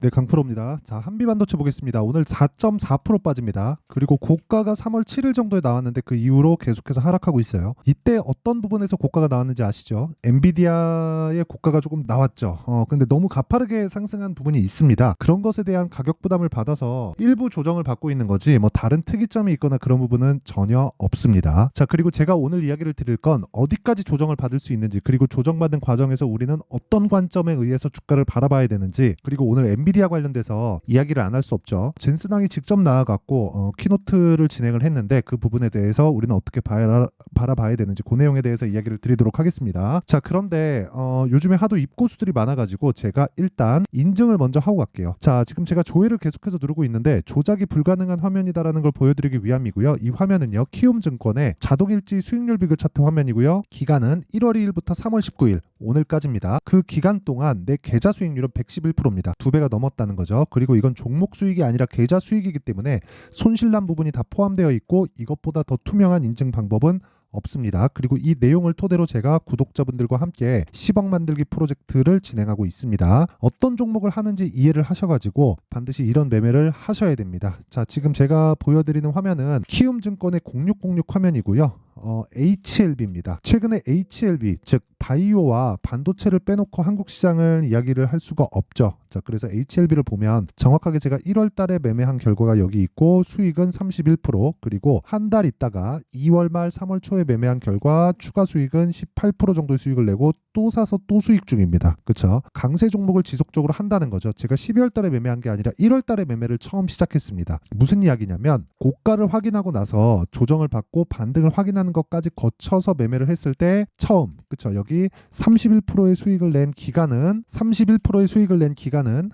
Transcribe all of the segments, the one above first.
네, 강프로입니다. 자, 한미반도체 보겠습니다. 오늘 4.4% 빠집니다. 그리고 고가가 3월 7일 정도에 나왔는데 그 이후로 계속해서 하락하고 있어요. 이때 어떤 부분에서 고가가 나왔는지 아시죠? 엔비디아의 고가가 조금 나왔죠. 근데 너무 가파르게 상승한 부분이 있습니다. 그런 것에 대한 가격 부담을 받아서 일부 조정을 받고 있는 거지 뭐 다른 특이점이 있거나 그런 부분은 전혀 없습니다. 자, 그리고 제가 오늘 이야기를 드릴 건 어디까지 조정을 받을 수 있는지, 그리고 조정받은 과정에서 우리는 어떤 관점에 의해서 주가를 바라봐야 되는지, 그리고 오늘 엔비디아 관련돼서 이야기를 안 할 수 없죠. 젠슨왕이 직접 나와갖고 키노트를 진행을 했는데 그 부분에 대해서 우리는 어떻게 바라봐야 되는지 그 내용에 대해서 이야기를 드리도록 하겠습니다. 자, 그런데 요즘에 하도 입고수들이 많아가지고 제가 일단 인증을 먼저 하고 갈게요. 자, 지금 제가 조회를 계속해서 누르고 있는데 조작이 불가능한 화면이다라는 걸 보여드리기 위함이고요. 이 화면은요, 키움증권의 자동일지 수익률 비교 차트 화면이고요. 기간은 1월 2일부터 3월 19일 오늘까지입니다. 그 기간 동안 내 계좌 수익률은 111%입니다. 2배가 넘었다는 거죠. 그리고 이건 종목 수익이 아니라 계좌 수익이기 때문에 손실난 부분이 다 포함되어 있고 이것보다 더 투명한 인증 방법은 없습니다. 그리고 이 내용을 토대로 제가 구독자분들과 함께 10억 만들기 프로젝트를 진행하고 있습니다. 어떤 종목을 하는지 이해를 하셔가지고 반드시 이런 매매를 하셔야 됩니다. 자, 지금 제가 보여드리는 화면은 키움증권의 0606 화면이고요. HLB입니다. 최근에 HLB, 즉 바이오와 반도체를 빼놓고 한국 시장을 이야기를 할 수가 없죠. 자, 그래서 HLB를 보면 정확하게 제가 1월 달에 매매한 결과가 여기 있고 수익은 31%, 그리고 한 달 있다가 2월 말 3월 초에 매매한 결과 추가 수익은 18% 정도의 수익을 내고 또 사서 또 수익 중입니다. 그렇죠? 강세 종목을 지속적으로 한다는 거죠. 제가 12월 달에 매매한 게 아니라 1월 달에 매매를 처음 시작했습니다. 무슨 이야기냐면 고가를 확인하고 나서 조정을 받고 반등을 확인하는 것까지 거쳐서 매매를 했을 때 처음, 그렇죠? 여기 31%의 수익을 낸 기간은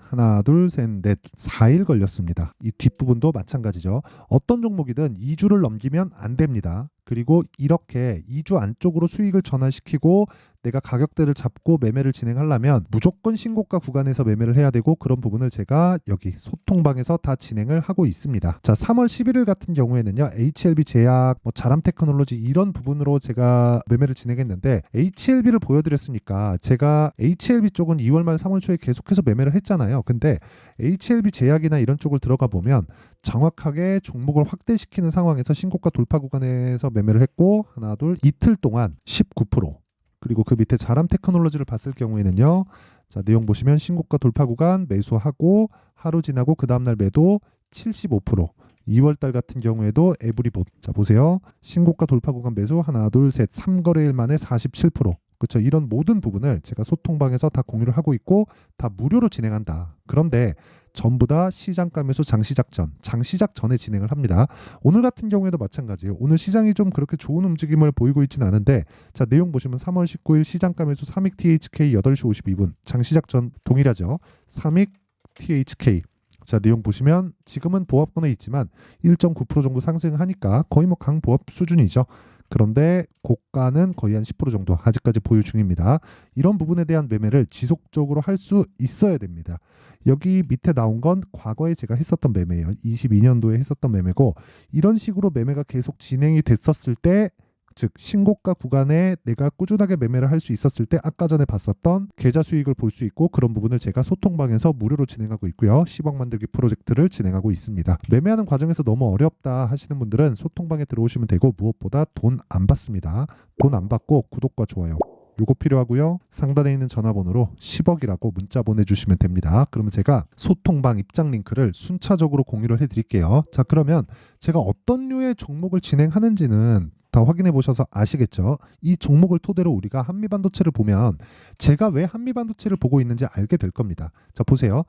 하나, 둘, 셋, 넷, 4일 걸렸습니다. 이 뒷부분도 마찬가지죠. 어떤 종목이든 2주를 넘기면 안 됩니다. 그리고 이렇게 2주 안쪽으로 수익을 전환시키고 내가 가격대를 잡고 매매를 진행하려면 무조건 신고가 구간에서 매매를 해야 되고, 그런 부분을 제가 여기 소통방에서 다 진행을 하고 있습니다. 자, 3월 11일 같은 경우에는요, HLB 제약, 자람 테크놀로지 이런 부분으로 제가 매매를 진행했는데 HLB를 보여드렸으니까 제가 HLB 쪽은 2월 말 3월 초에 계속해서 매매를 했잖아요. 근데 HLB 제약이나 이런 쪽을 들어가 보면 정확하게 종목을 확대시키는 상황에서 신고가 돌파 구간에서 매매를 했고 하나, 둘, 이틀 동안 19%, 그리고 그 밑에 자람 테크놀로지를 봤을 경우에는요, 자, 내용 보시면 신고가 돌파 구간 매수하고 하루 지나고 그 다음날 매도 75%, 2월달 같은 경우에도 에브리봇, 자 보세요, 신고가 돌파 구간 매수 하나, 둘, 셋, 3거래일 만에 47%, 그렇죠? 이런 모든 부분을 제가 소통방에서 다 공유를 하고 있고 다 무료로 진행한다. 그런데 전부 다 시장가 매수 장시작 전에 진행을 합니다. 오늘 같은 경우에도 마찬가지예요. 오늘 시장이 좀 그렇게 좋은 움직임을 보이고 있지는 않은데, 자, 내용 보시면 3월 19일 시장가 매수 3익 THK 8시 52분 장시작 전 동일하죠. 3익 THK, 자, 내용 보시면 지금은 보합권에 있지만 1.9% 정도 상승하니까 거의 뭐 강보합 수준이죠. 그런데 고가는 거의 한 10% 정도 아직까지 보유 중입니다. 이런 부분에 대한 매매를 지속적으로 할 수 있어야 됩니다. 여기 밑에 나온 건 과거에 제가 했었던 매매예요. 22년도에 했었던 매매고, 이런 식으로 매매가 계속 진행이 됐었을 때, 즉 신고가 구간에 내가 꾸준하게 매매를 할 수 있었을 때 아까 전에 봤었던 계좌 수익을 볼 수 있고, 그런 부분을 제가 소통방에서 무료로 진행하고 있고요. 10억 만들기 프로젝트를 진행하고 있습니다. 매매하는 과정에서 너무 어렵다 하시는 분들은 소통방에 들어오시면 되고, 무엇보다 돈 안 받습니다. 돈 안 받고 구독과 좋아요 요거 필요하고요. 상단에 있는 전화번호로 10억이라고 문자 보내주시면 됩니다. 그러면 제가 소통방 입장 링크를 순차적으로 공유를 해드릴게요. 자, 그러면 제가 어떤 류의 종목을 진행하는지는 다 확인해 보셔서 아시겠죠? 이 종목을 토대로 우리가 한미반도체를 보면 제가 왜 한미반도체를 보고 있는지 알게 될 겁니다. 자, 보세요.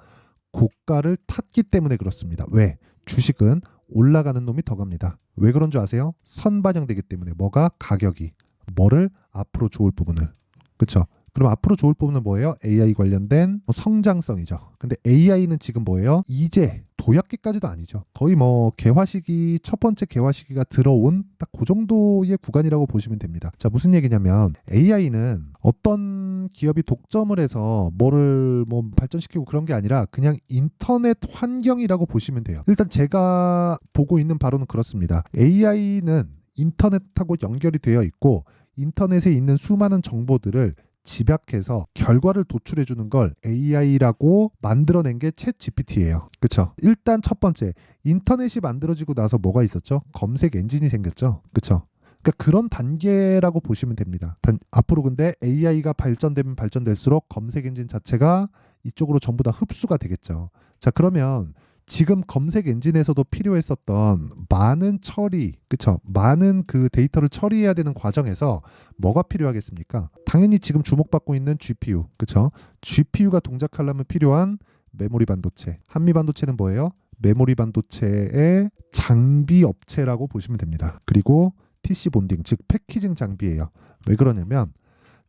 고가를 탔기 때문에 그렇습니다. 왜? 주식은 올라가는 놈이 더 갑니다. 왜 그런 줄 아세요? 선반영되기 때문에. 뭐가? 가격이. 뭐를? 앞으로 좋을 부분을. 그렇죠? 그럼 앞으로 좋을 부분은 뭐예요? AI 관련된 성장성이죠. 근데 AI는 지금 뭐예요? 이제 도약기까지도 아니죠. 거의 뭐 개화 시기, 첫 번째 개화 시기가 들어온 딱 그 정도의 구간이라고 보시면 됩니다. 자, 무슨 얘기냐면 AI는 어떤 기업이 독점을 해서 뭐를 뭐 발전시키고 그런 게 아니라 그냥 인터넷 환경이라고 보시면 돼요. 일단 제가 보고 있는 바로는 그렇습니다. AI는 인터넷하고 연결이 되어 있고 인터넷에 있는 수많은 정보들을 집약해서 결과를 도출해 주는 걸 AI라고 만들어낸 게 챗 GPT예요. 그쵸? 일단 첫 번째, 인터넷이 만들어지고 나서 뭐가 있었죠? 검색 엔진이 생겼죠. 그쵸? 그러니까 그런 단계라고 보시면 됩니다. 앞으로 근데 AI가 발전되면 발전될수록 검색 엔진 자체가 이쪽으로 전부 다 흡수가 되겠죠. 자, 그러면 지금 검색 엔진에서도 필요했었던 많은 처리, 그쵸? 많은 그 데이터를 처리해야 되는 과정에서 뭐가 필요하겠습니까? 당연히 지금 주목받고 있는 GPU, 그쵸? GPU가 동작하려면 필요한 메모리 반도체. 한미 반도체는 뭐예요? 메모리 반도체의 장비 업체라고 보시면 됩니다. 그리고 TC 본딩, 즉 패키징 장비예요. 왜 그러냐면,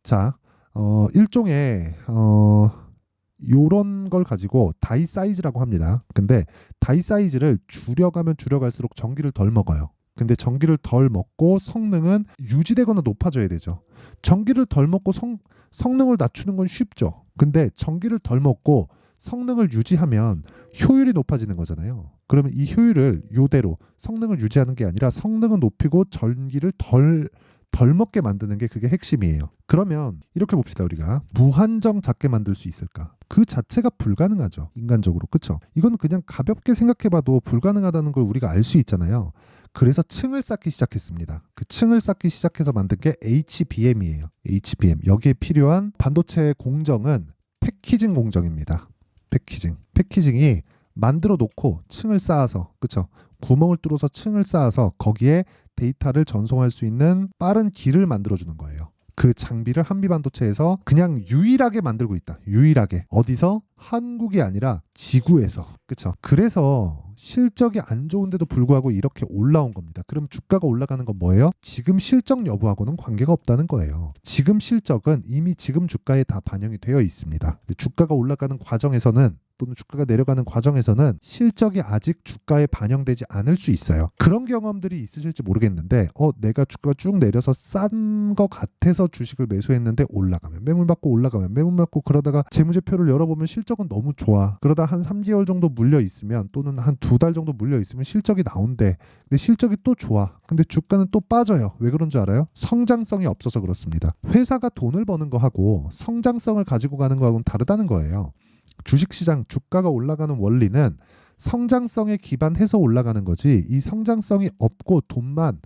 자, 일종의 요런 걸 가지고 다이 사이즈라고 합니다. 근데 다이 사이즈를 줄여가면 줄여갈수록 전기를 덜 먹어요. 근데 전기를 덜 먹고 성능은 유지되거나 높아져야 되죠. 전기를 덜 먹고 성능을 낮추는 건 쉽죠. 근데 전기를 덜 먹고 성능을 유지하면 효율이 높아지는 거잖아요. 그러면 이 효율을 요대로 성능을 유지하는 게 아니라 성능은 높이고 전기를 덜 먹게 만드는 게 그게 핵심이에요. 그러면 이렇게 봅시다. 우리가 무한정 작게 만들 수 있을까? 그 자체가 불가능하죠. 인간적으로. 그쵸? 이건 그냥 가볍게 생각해봐도 불가능하다는 걸 우리가 알 수 있잖아요. 그래서 층을 쌓기 시작했습니다. 그 층을 쌓기 시작해서 만든 게 HBM이에요. HBM. 여기에 필요한 반도체 공정은 패키징 공정입니다. 패키징이 만들어 놓고 층을 쌓아서, 그쵸? 구멍을 뚫어서 층을 쌓아서 거기에 데이터를 전송할 수 있는 빠른 길을 만들어주는 거예요. 그 장비를 한미반도체에서 그냥 유일하게 만들고 있다. 유일하게. 어디서? 한국이 아니라 지구에서. 그쵸? 그래서 실적이 안 좋은데도 불구하고 이렇게 올라온 겁니다. 그럼 주가가 올라가는 건 뭐예요? 지금 실적 여부하고는 관계가 없다는 거예요. 지금 실적은 이미 지금 주가에 다 반영이 되어 있습니다. 주가가 올라가는 과정에서는 또는 주가가 내려가는 과정에서는 실적이 아직 주가에 반영되지 않을 수 있어요. 그런 경험들이 있으실지 모르겠는데 내가 주가가 쭉 내려서 싼 거 같아서 주식을 매수했는데 올라가면 매물 받고 올라가면 매물 받고 그러다가 재무제표를 열어보면 실적은 너무 좋아. 그러다 한 3개월 정도 물려 있으면 또는 한 2달 정도 물려 있으면 실적이 나온대. 근데 실적이 또 좋아. 근데 주가는 또 빠져요. 왜 그런 줄 알아요? 성장성이 없어서 그렇습니다. 회사가 돈을 버는 거하고 성장성을 가지고 가는 거하고는 다르다는 거예요. 주식시장 주가가 올라가는 원리는 성장성에 기반해서 올라가는 거지 이 성장성이 없고 돈만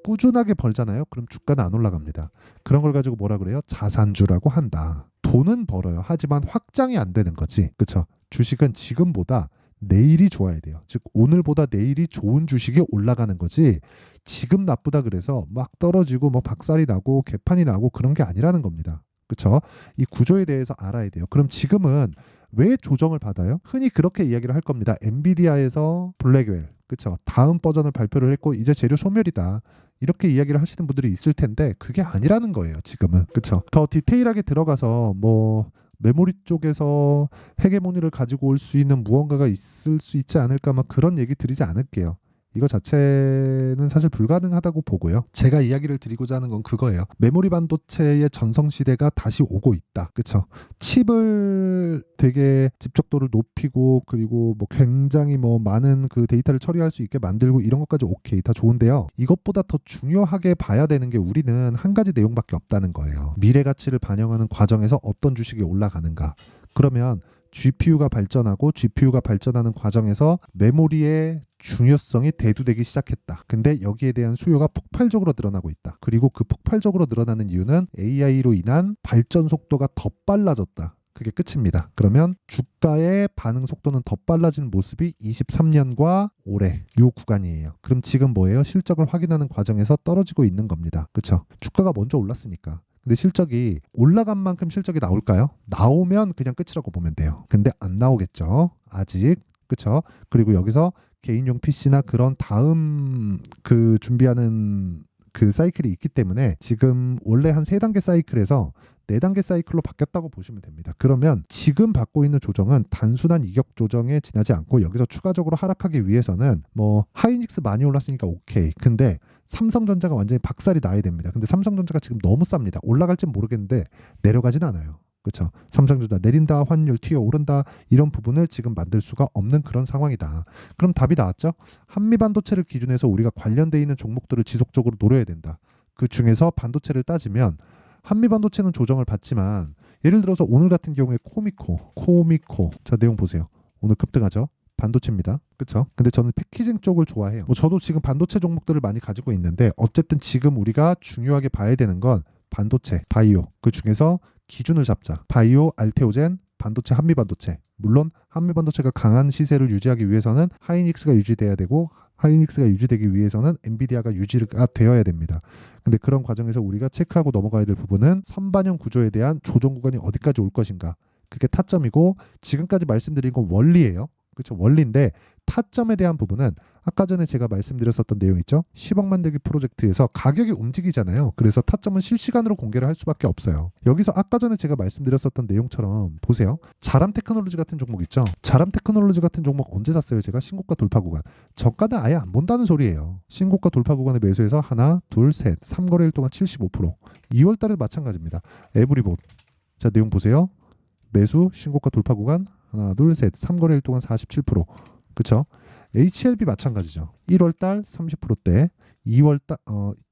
꾸준하게 벌잖아요. 그럼 주가는 안 올라갑니다. 그런 걸 가지고 뭐라 그래요? 자산주라고 한다. 돈은 벌어요. 하지만 확장이 안 되는 거지. 그쵸? 주식은 지금보다 내일이 좋아야 돼요. 즉 오늘보다 내일이 좋은 주식이 올라가는 거지 지금 나쁘다 그래서 막 떨어지고 뭐 박살이 나고 개판이 나고 그런 게 아니라는 겁니다. 그쵸? 이 구조에 대해서 알아야 돼요. 그럼 지금은 왜 조정을 받아요? 흔히 그렇게 이야기를 할 겁니다. 엔비디아에서 블랙웰, 그쵸? 다음 버전을 발표를 했고 이제 재료 소멸이다. 이렇게 이야기를 하시는 분들이 있을 텐데 그게 아니라는 거예요. 지금은. 그쵸? 더 디테일하게 들어가서 뭐 메모리 쪽에서 헤게모니를 가지고 올 수 있는 무언가가 있을 수 있지 않을까 막 그런 얘기 드리지 않을게요. 이거 자체는 사실 불가능하다고 보고요. 제가 이야기를 드리고자 하는 건 그거예요. 메모리 반도체의 전성시대가 다시 오고 있다. 그쵸? 칩을 되게 집적도를 높이고 그리고 뭐 굉장히 뭐 많은 그 데이터를 처리할 수 있게 만들고 이런 것까지 오케이 다 좋은데요. 이것보다 더 중요하게 봐야 되는 게 우리는 한 가지 내용밖에 없다는 거예요. 미래 가치를 반영하는 과정에서 어떤 주식이 올라가는가. 그러면 GPU가 발전하는 과정에서 메모리의 중요성이 대두되기 시작했다. 근데 여기에 대한 수요가 폭발적으로 늘어나고 있다. 그리고 그 폭발적으로 늘어나는 이유는 AI로 인한 발전 속도가 더 빨라졌다. 그게 끝입니다. 그러면 주가의 반응 속도는 더 빨라진 모습이 23년과 올해 요 구간이에요. 그럼 지금 뭐예요? 실적을 확인하는 과정에서 떨어지고 있는 겁니다. 그렇죠? 주가가 먼저 올랐으니까. 근데 실적이 올라간 만큼 실적이 나올까요? 나오면 그냥 끝이라고 보면 돼요. 근데 안 나오겠죠. 아직. 그쵸? 그리고 여기서 개인용 PC나 그런 다음 그 준비하는 그 사이클이 있기 때문에 지금 원래 한 3단계 사이클에서 4단계 사이클로 바뀌었다고 보시면 됩니다. 그러면 지금 받고 있는 조정은 단순한 이격 조정에 지나지 않고 여기서 추가적으로 하락하기 위해서는 뭐 하이닉스 많이 올랐으니까 오케이. 근데 삼성전자가 완전히 박살이 나야 됩니다. 근데 삼성전자가 지금 너무 쌉니다. 올라갈진 모르겠는데 내려가진 않아요. 그렇죠? 삼성전자 내린다, 환율 튀어오른다 이런 부분을 지금 만들 수가 없는 그런 상황이다. 그럼 답이 나왔죠? 한미반도체를 기준해서 우리가 관련돼 있는 종목들을 지속적으로 노려야 된다. 그 중에서 반도체를 따지면 한미반도체는 조정을 받지만 예를 들어서 오늘 같은 경우에 코미코 자 내용 보세요. 오늘 급등하죠. 반도체입니다. 그렇죠? 근데 저는 패키징 쪽을 좋아해요. 뭐 저도 지금 반도체 종목들을 많이 가지고 있는데 어쨌든 지금 우리가 중요하게 봐야 되는 건 반도체, 바이오 그 중에서 기준을 잡자. 바이오, 알테오젠, 반도체, 한미반도체. 물론 한미반도체가 강한 시세를 유지하기 위해서는 하이닉스가 유지돼야 되고 하이닉스가 유지되기 위해서는 엔비디아가 유지가 되어야 됩니다. 근데 그런 과정에서 우리가 체크하고 넘어가야 될 부분은 선반영 구조에 대한 조정 구간이 어디까지 올 것인가. 그게 타점이고 지금까지 말씀드린 건 원리예요. 그렇죠. 원리인데 타점에 대한 부분은 아까 전에 제가 말씀드렸었던 내용 있죠. 10억 만들기 프로젝트에서 가격이 움직이잖아요. 그래서 타점은 실시간으로 공개를 할 수밖에 없어요. 여기서 아까 전에 제가 말씀드렸었던 내용처럼 보세요. 자람 테크놀로지 같은 종목 있죠. 자람 테크놀로지 같은 종목 언제 샀어요? 제가 신고가 돌파 구간. 저가는 아예 안 본다는 소리예요. 신고가 돌파 구간에 매수해서 하나, 둘, 셋, 3거래일 동안 75%. 2월 달에 마찬가지입니다. 에브리봇. 자, 내용 보세요. 매수, 신고가 돌파 구간 하나, 둘, 셋, 3거래일 동안 47%. 그쵸? HLB 마찬가지죠. 1월달 30%대, 2월과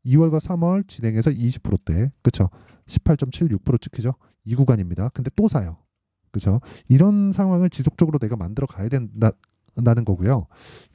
3월 진행해서 20%대, 그쵸? 18.76% 찍히죠? 이 구간입니다. 근데 또 사요. 그쵸? 이런 상황을 지속적으로 내가 만들어 가야 된다는 거고요.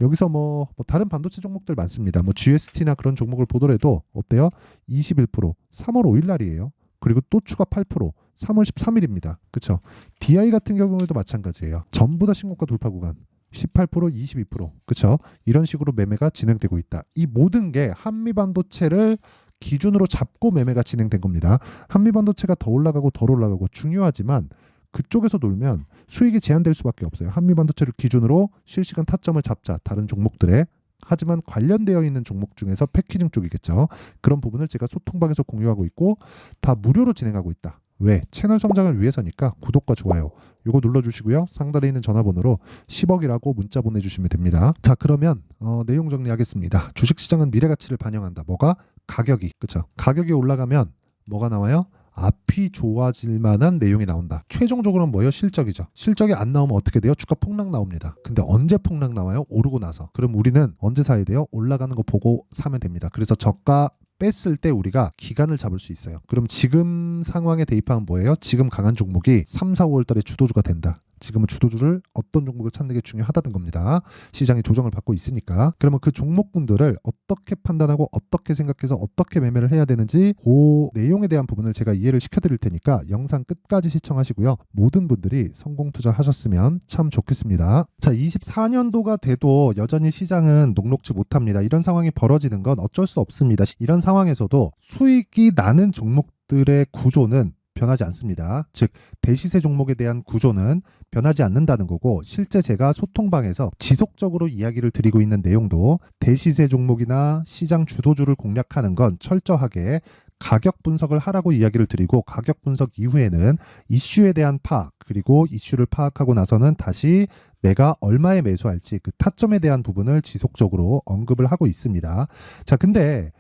여기서 뭐 다른 반도체 종목들 많습니다. 뭐 GST나 그런 종목을 보더라도 어때요? 21%, 3월 5일 날이에요. 그리고 또 추가 8%, 3월 13일입니다. 그쵸? DI 같은 경우에도 마찬가지예요. 전부 다 신고가 돌파 구간. 18%, 22%. 그쵸? 이런 식으로 매매가 진행되고 있다. 이 모든 게 한미반도체를 기준으로 잡고 매매가 진행된 겁니다. 한미반도체가 더 올라가고 덜 올라가고 중요하지만 그쪽에서 놀면 수익이 제한될 수밖에 없어요. 한미반도체를 기준으로 실시간 타점을 잡자. 다른 종목들에. 하지만 관련되어 있는 종목 중에서 패키징 쪽이겠죠. 그런 부분을 제가 소통방에서 공유하고 있고 다 무료로 진행하고 있다. 왜? 채널 성장을 위해서니까 구독과 좋아요 요거 눌러주시고요. 상단에 있는 전화번호로 10억이라고 문자 보내주시면 됩니다. 자, 그러면 내용 정리하겠습니다. 주식시장은 미래가치를 반영한다. 뭐가? 가격이. 그쵸? 가격이 올라가면 뭐가 나와요? 앞이 좋아질 만한 내용이 나온다. 최종적으로는 뭐예요? 실적이죠. 실적이 안 나오면 어떻게 돼요? 주가 폭락 나옵니다. 근데 언제 폭락 나와요? 오르고 나서. 그럼 우리는 언제 사야 돼요? 올라가는 거 보고 사면 됩니다. 그래서 저가 뺐을 때 우리가 기간을 잡을 수 있어요. 그럼 지금 상황에 대입하면 뭐예요? 지금 강한 종목이 3, 4, 5월 달에 주도주가 된다. 지금은 주도주를 어떤 종목을 찾는 게 중요하다는 겁니다. 시장이 조정을 받고 있으니까. 그러면 그 종목군들을 어떻게 판단하고 어떻게 생각해서 어떻게 매매를 해야 되는지 그 내용에 대한 부분을 제가 이해를 시켜드릴 테니까 영상 끝까지 시청하시고요. 모든 분들이 성공 투자하셨으면 참 좋겠습니다. 자, 24년도가 돼도 여전히 시장은 녹록지 못합니다. 이런 상황이 벌어지는 건 어쩔 수 없습니다. 이런 상황에서도 수익이 나는 종목들의 구조는 변하지 않습니다. 즉 대시세 종목에 대한 구조는 변하지 않는다는 거고 실제 제가 소통방에서 지속적으로 이야기를 드리고 있는 내용도 대시세 종목이나 시장 주도주를 공략하는 건 철저하게 가격 분석을 하라고 이야기를 드리고 가격 분석 이후에는 이슈에 대한 파악 그리고 이슈를 파악하고 나서는 다시 내가 얼마에 매수할지 그 타점에 대한 부분을 지속적으로 언급을 하고 있습니다. 자, 근데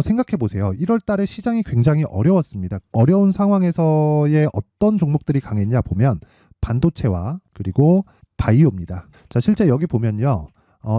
생각해 보세요. 1월 달에 시장이 굉장히 어려웠습니다. 어려운 상황에서의 어떤 종목들이 강했냐 보면 반도체와 그리고 바이오입니다. 자, 실제 여기 보면요.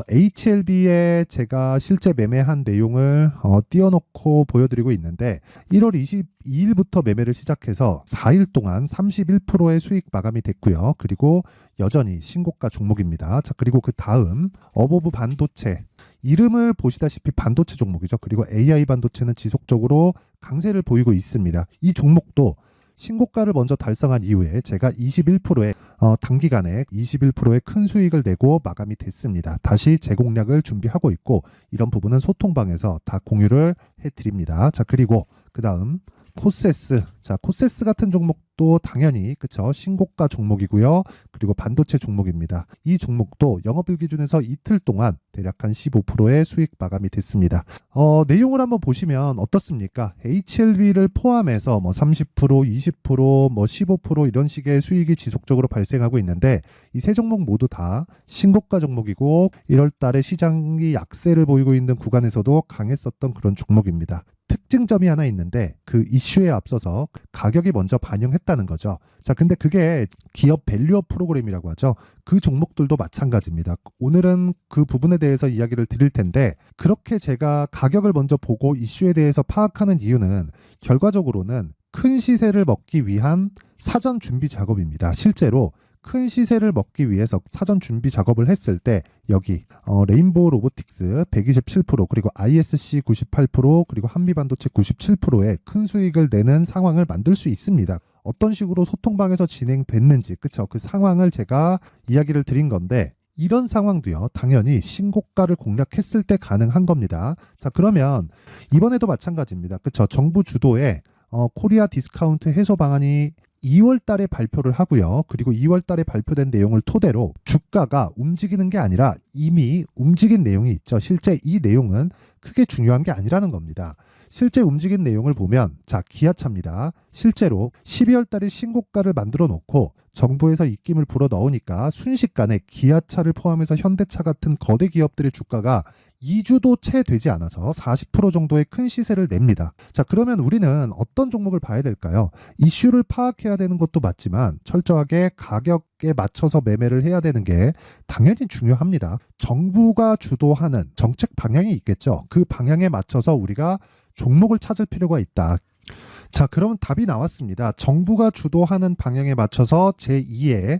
HLB에 제가 실제 매매한 내용을 띄워놓고 보여드리고 있는데 1월 22일부터 매매를 시작해서 4일 동안 31%의 수익 마감이 됐고요. 그리고 여전히 신고가 종목입니다. 자, 그리고 그 다음 어보브 반도체 이름을 보시다시피 반도체 종목이죠. 그리고 AI 반도체는 지속적으로 강세를 보이고 있습니다. 이 종목도 신고가를 먼저 달성한 이후에 제가 21%의 단기간에 21%의 큰 수익을 내고 마감이 됐습니다. 다시 재공략을 준비하고 있고 이런 부분은 소통방에서 다 공유를 해드립니다. 자, 그리고 그 다음 코세스. 자, 코세스 같은 종목도 당연히 그쵸 신고가 종목이고요. 그리고 반도체 종목입니다. 이 종목도 영업일 기준에서 이틀 동안 대략 한 15%의 수익 마감이 됐습니다. 내용을 한번 보시면 어떻습니까? HLB를 포함해서 뭐 30%, 20%, 뭐 15% 이런 식의 수익이 지속적으로 발생하고 있는데 이 세 종목 모두 다 신고가 종목이고 1월 달에 시장이 약세를 보이고 있는 구간에서도 강했었던 그런 종목입니다. 특징점이 하나 있는데 그 이슈에 앞서서 가격이 먼저 반영했다는 거죠. 자, 근데 그게 기업 밸류업 프로그램이라고 하죠. 그 종목들도 마찬가지입니다. 오늘은 그 부분에 대해서 이야기를 드릴 텐데 그렇게 제가 가격을 먼저 보고 이슈에 대해서 파악하는 이유는 결과적으로는 큰 시세를 먹기 위한 사전 준비 작업입니다. 실제로 큰 시세를 먹기 위해서 사전 준비 작업을 했을 때 여기 레인보우 로보틱스 127% 그리고 ISC 98% 그리고 한미반도체 97%의 큰 수익을 내는 상황을 만들 수 있습니다. 어떤 식으로 소통방에서 진행됐는지 그쵸? 그 상황을 제가 이야기를 드린 건데 이런 상황도요 당연히 신고가를 공략했을 때 가능한 겁니다. 자 그러면 이번에도 마찬가지입니다. 그쵸? 정부 주도의 코리아 디스카운트 해소 방안이 2월 달에 발표를 하고요. 그리고 2월 달에 발표된 내용을 토대로 주가가 움직이는 게 아니라 이미 움직인 내용이 있죠. 실제 이 내용은 크게 중요한 게 아니라는 겁니다. 실제 움직인 내용을 보면 자 기아차입니다. 실제로 12월 달에 신고가를 만들어 놓고 정부에서 입김을 불어 넣으니까 순식간에 기아차를 포함해서 현대차 같은 거대 기업들의 주가가 2주도 채 되지 않아서 40% 정도의 큰 시세를 냅니다. 자, 그러면 우리는 어떤 종목을 봐야 될까요? 이슈를 파악해야 되는 것도 맞지만 철저하게 가격에 맞춰서 매매를 해야 되는 게 당연히 중요합니다. 정부가 주도하는 정책 방향이 있겠죠. 그 방향에 맞춰서 우리가 종목을 찾을 필요가 있다. 자, 그러면 답이 나왔습니다. 정부가 주도하는 방향에 맞춰서 제2의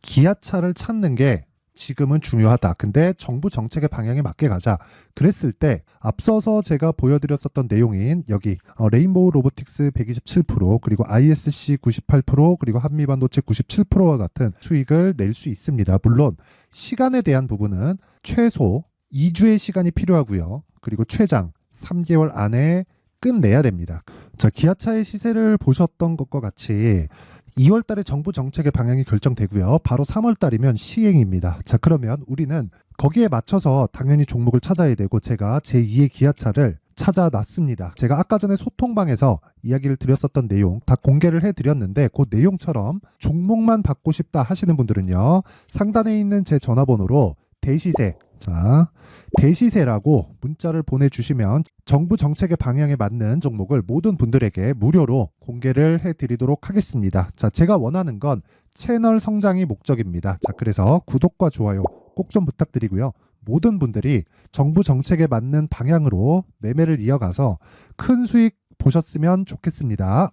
기아차를 찾는 게 지금은 중요하다. 근데 정부 정책의 방향에 맞게 가자. 그랬을 때 앞서서 제가 보여드렸었던 내용인 여기 레인보우 로보틱스 127% 그리고 ISC 98% 그리고 한미반도체 97%와 같은 수익을 낼 수 있습니다. 물론 시간에 대한 부분은 최소 2주의 시간이 필요하고요. 그리고 최장 3개월 안에 끝내야 됩니다. 자, 기아차의 시세를 보셨던 것과 같이 2월 달에 정부 정책의 방향이 결정되고요. 바로 3월 달이면 시행입니다. 자, 그러면 우리는 거기에 맞춰서 당연히 종목을 찾아야 되고 제가 제2의 기아차를 찾아놨습니다. 제가 아까 전에 소통방에서 이야기를 드렸었던 내용 다 공개를 해드렸는데 그 내용처럼 종목만 받고 싶다 하시는 분들은요. 상단에 있는 제 전화번호로 대시세 자, 대시세라고 문자를 보내주시면 정부 정책의 방향에 맞는 종목을 모든 분들에게 무료로 공개를 해드리도록 하겠습니다. 자, 제가 원하는 건 채널 성장이 목적입니다. 자, 그래서 구독과 좋아요 꼭 좀 부탁드리고요. 모든 분들이 정부 정책에 맞는 방향으로 매매를 이어가서 큰 수익 보셨으면 좋겠습니다.